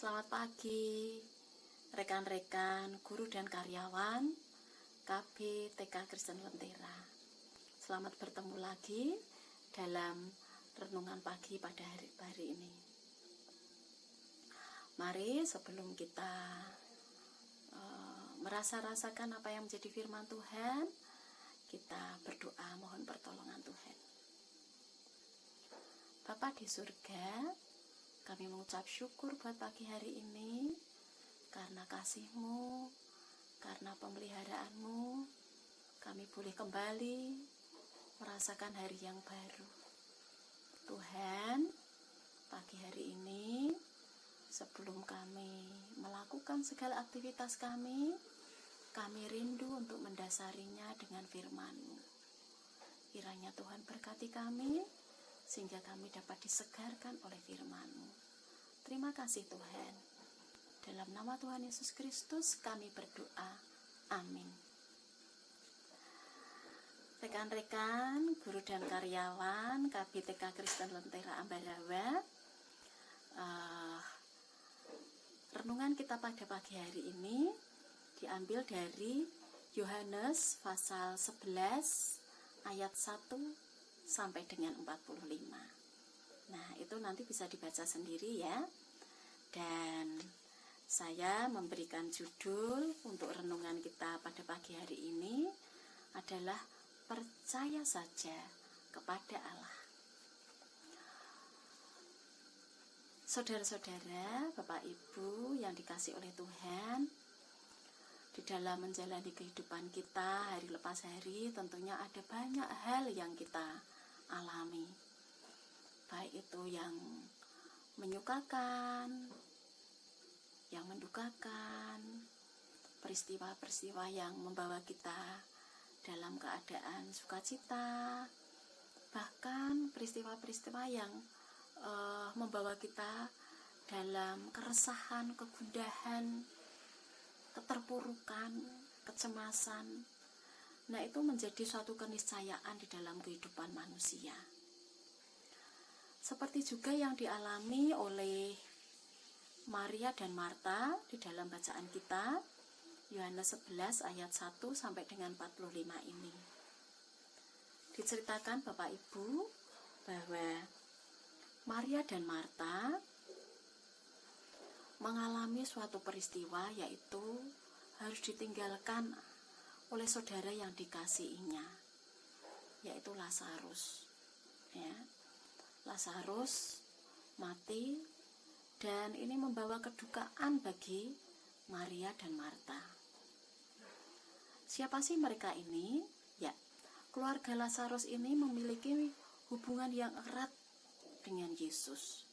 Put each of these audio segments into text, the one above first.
Selamat pagi, rekan-rekan, guru dan karyawan KB TK Kristen Lentera. Selamat bertemu lagi dalam renungan pagi pada hari ini. Mari sebelum kita merasa-rasakan apa yang menjadi firman Tuhan, kita berdoa mohon pertolongan Tuhan. Bapa di surga, kami mengucap syukur buat pagi hari ini karena kasih-Mu, karena pemeliharaanmu, kami boleh kembali merasakan hari yang baru. Tuhan, pagi hari ini sebelum kami melakukan segala aktivitas kami rindu untuk mendasarinya dengan firman-Mu. Kiranya Tuhan berkati kami sehingga kami dapat disegarkan oleh firman-Mu. Terima kasih Tuhan. Dalam nama Tuhan Yesus Kristus kami berdoa. Amin. Rekan-rekan, guru dan karyawan KBTK Kristen Lentera Ambarawa, renungan kita pada pagi hari ini diambil dari Yohanes pasal 11 ayat 1 sampai dengan 45. Nah, itu nanti bisa dibaca sendiri ya. Dan saya memberikan judul untuk renungan kita pada pagi hari ini adalah percaya saja kepada Allah. Saudara-saudara, Bapak Ibu yang dikasihi oleh Tuhan, di dalam menjalani kehidupan kita hari lepas hari tentunya ada banyak hal yang kita alami, baik itu yang menyukakan, yang mendukakan, peristiwa-peristiwa yang membawa kita dalam keadaan sukacita, bahkan peristiwa-peristiwa yang membawa kita dalam keresahan, kegundahan, keterpurukan, kecemasan. Nah, itu menjadi suatu keniscayaan di dalam kehidupan manusia. Seperti juga yang dialami oleh Maria dan Marta di dalam bacaan kita, Yohanes 11 ayat 1 sampai dengan 45 ini. Diceritakan Bapak Ibu bahwa Maria dan Marta mengalami suatu peristiwa, yaitu harus ditinggalkan oleh saudara yang dikasihinya, yaitu Lazarus. Ya, Lazarus mati, dan ini membawa kedukaan bagi Maria dan Marta. Siapa sih mereka ini? Ya, keluarga Lazarus ini memiliki hubungan yang erat dengan Yesus.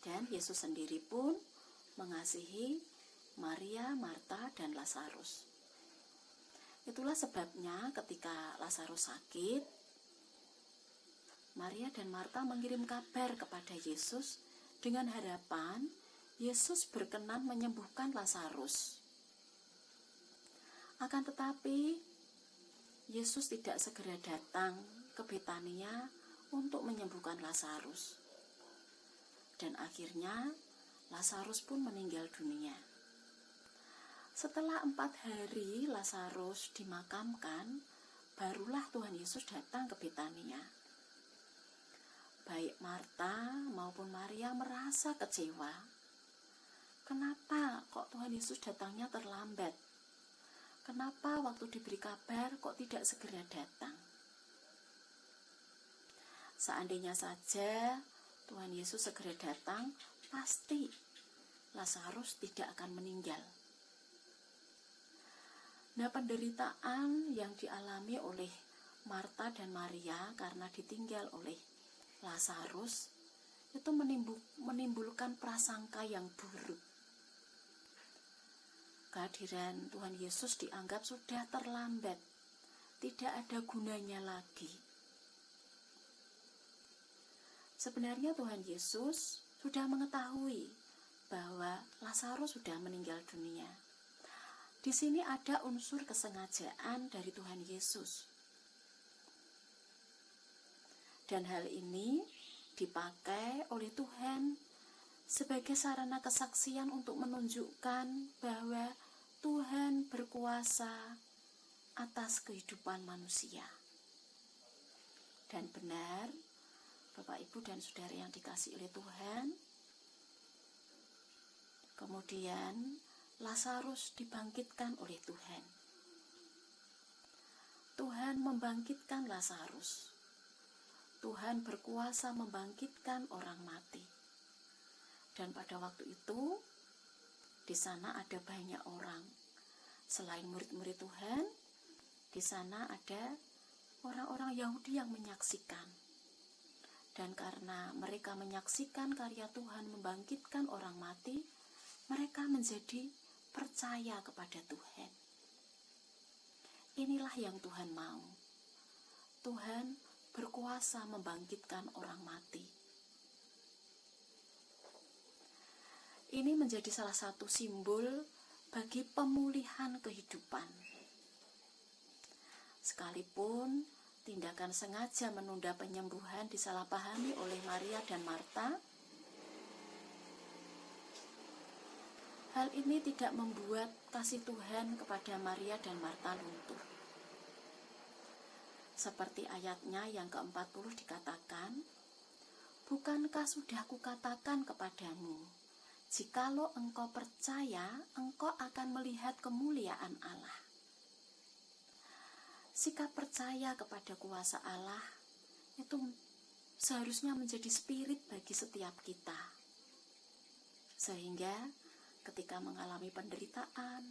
Dan Yesus sendiri pun mengasihi Maria, Marta, dan Lazarus. Itulah sebabnya ketika Lazarus sakit, Maria dan Marta mengirim kabar kepada Yesus dengan harapan Yesus berkenan menyembuhkan Lazarus. Akan tetapi, Yesus tidak segera datang ke Betania untuk menyembuhkan Lazarus. Dan akhirnya Lazarus pun meninggal dunia. Setelah 4 hari Lazarus dimakamkan, barulah Tuhan Yesus datang ke Betania. Baik Marta maupun Maria merasa kecewa. Kenapa kok Tuhan Yesus datangnya terlambat? Kenapa waktu diberi kabar kok tidak segera datang? Seandainya saja Tuhan Yesus segera datang, pasti Lazarus tidak akan meninggal. Nah, penderitaan yang dialami oleh Marta dan Maria karena ditinggal oleh Lazarus itu menimbulkan prasangka yang buruk. Kehadiran Tuhan Yesus dianggap sudah terlambat, tidak ada gunanya lagi. Sebenarnya Tuhan Yesus sudah mengetahui bahwa Lazarus sudah meninggal dunia. Di sini ada unsur kesengajaan dari Tuhan Yesus. Dan hal ini dipakai oleh Tuhan sebagai sarana kesaksian untuk menunjukkan bahwa Tuhan berkuasa atas kehidupan manusia. Dan benar, Bapak, Ibu, dan Saudara yang dikasihi oleh Tuhan, kemudian Lazarus dibangkitkan oleh Tuhan. Tuhan membangkitkan Lazarus. Tuhan berkuasa membangkitkan orang mati. Dan pada waktu itu, di sana ada banyak orang. Selain murid-murid Tuhan, di sana ada orang-orang Yahudi yang menyaksikan. Dan karena mereka menyaksikan karya Tuhan membangkitkan orang mati, mereka menjadi percaya kepada Tuhan. Inilah yang Tuhan mau. Tuhan berkuasa membangkitkan orang mati. Ini menjadi salah satu simbol bagi pemulihan kehidupan. Sekalipun tindakan sengaja menunda penyembuhan disalahpahami oleh Maria dan Marta, hal ini tidak membuat kasih Tuhan kepada Maria dan Marta luntur. Seperti ayatnya yang ke-40 dikatakan, "Bukankah sudah kukatakan kepadamu, jikalau engkau percaya, engkau akan melihat kemuliaan Allah." Sikap percaya kepada kuasa Allah itu seharusnya menjadi spirit bagi setiap kita. Sehingga ketika mengalami penderitaan,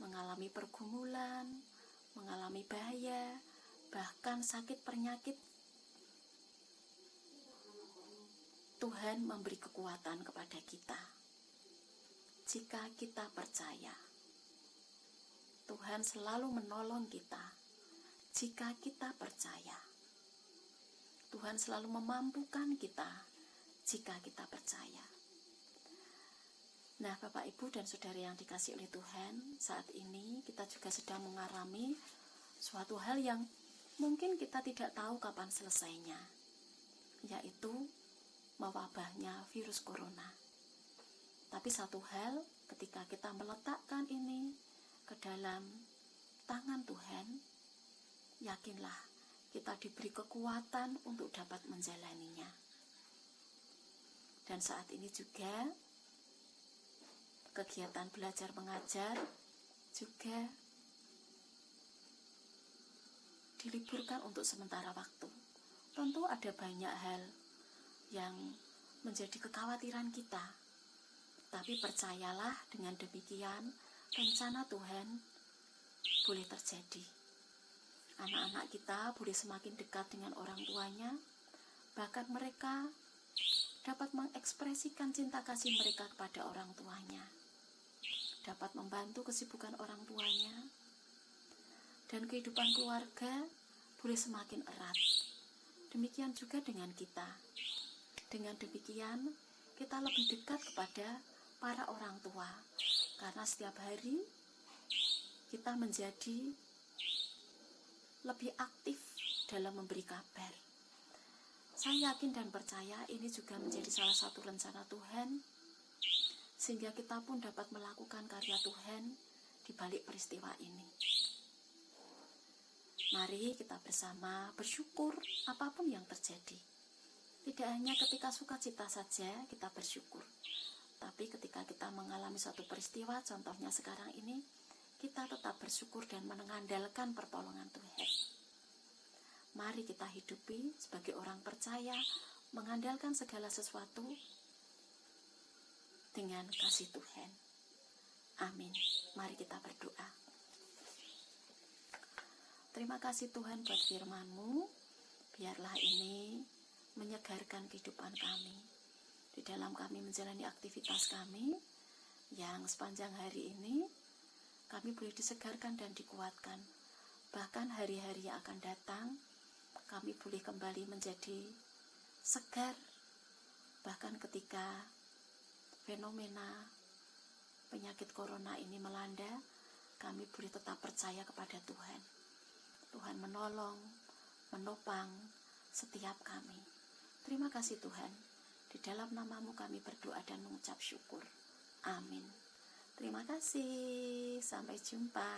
mengalami pergumulan, mengalami bahaya, bahkan sakit penyakit, Tuhan memberi kekuatan kepada kita. Jika kita percaya, Tuhan selalu menolong kita. Jika kita percaya, Tuhan selalu memampukan kita jika kita percaya. Nah, Bapak, Ibu, dan Saudara yang dikasihi oleh Tuhan, saat ini kita juga sedang mengalami suatu hal yang mungkin kita tidak tahu kapan selesainya, yaitu mewabahnya virus corona. Tapi satu hal, ketika kita meletakkan ini ke dalam tangan Tuhan, yakinlah kita diberi kekuatan untuk dapat menjalaninya. Dan saat ini juga kegiatan belajar mengajar juga diliburkan untuk sementara waktu. Tentu ada banyak hal yang menjadi kekhawatiran kita, tapi percayalah, dengan demikian rencana Tuhan boleh terjadi. Anak-anak kita boleh semakin dekat dengan orang tuanya, bahkan mereka dapat mengekspresikan cinta kasih mereka kepada orang tuanya, dapat membantu kesibukan orang tuanya, dan kehidupan keluarga boleh semakin erat. Demikian juga dengan kita. Dengan demikian, kita lebih dekat kepada para orang tua, karena setiap hari kita menjadi lebih aktif dalam memberi kabar. Saya yakin dan percaya ini juga menjadi salah satu rencana Tuhan, sehingga kita pun dapat melakukan karya Tuhan di balik peristiwa ini. Mari kita bersama bersyukur apapun yang terjadi. Tidak hanya ketika sukacita saja kita bersyukur, tapi ketika kita mengalami suatu peristiwa, contohnya sekarang ini, kita tetap bersyukur dan mengandalkan pertolongan Tuhan. Mari kita hidupi sebagai orang percaya, mengandalkan segala sesuatu dengan kasih Tuhan. Amin. Mari kita berdoa. Terima kasih Tuhan buat firman-Mu. Biarlah ini menyegarkan kehidupan kami. Di dalam kami menjalani aktivitas kami, yang sepanjang hari ini kami boleh disegarkan dan dikuatkan. Bahkan hari-hari yang akan datang, kami boleh kembali menjadi segar. Bahkan ketika fenomena penyakit corona ini melanda, kami boleh tetap percaya kepada Tuhan. Tuhan menolong, menopang setiap kami. Terima kasih Tuhan. Di Di dalam nama-Mu kami berdoa dan mengucap syukur. Amin. Terima kasih. Sampai jumpa.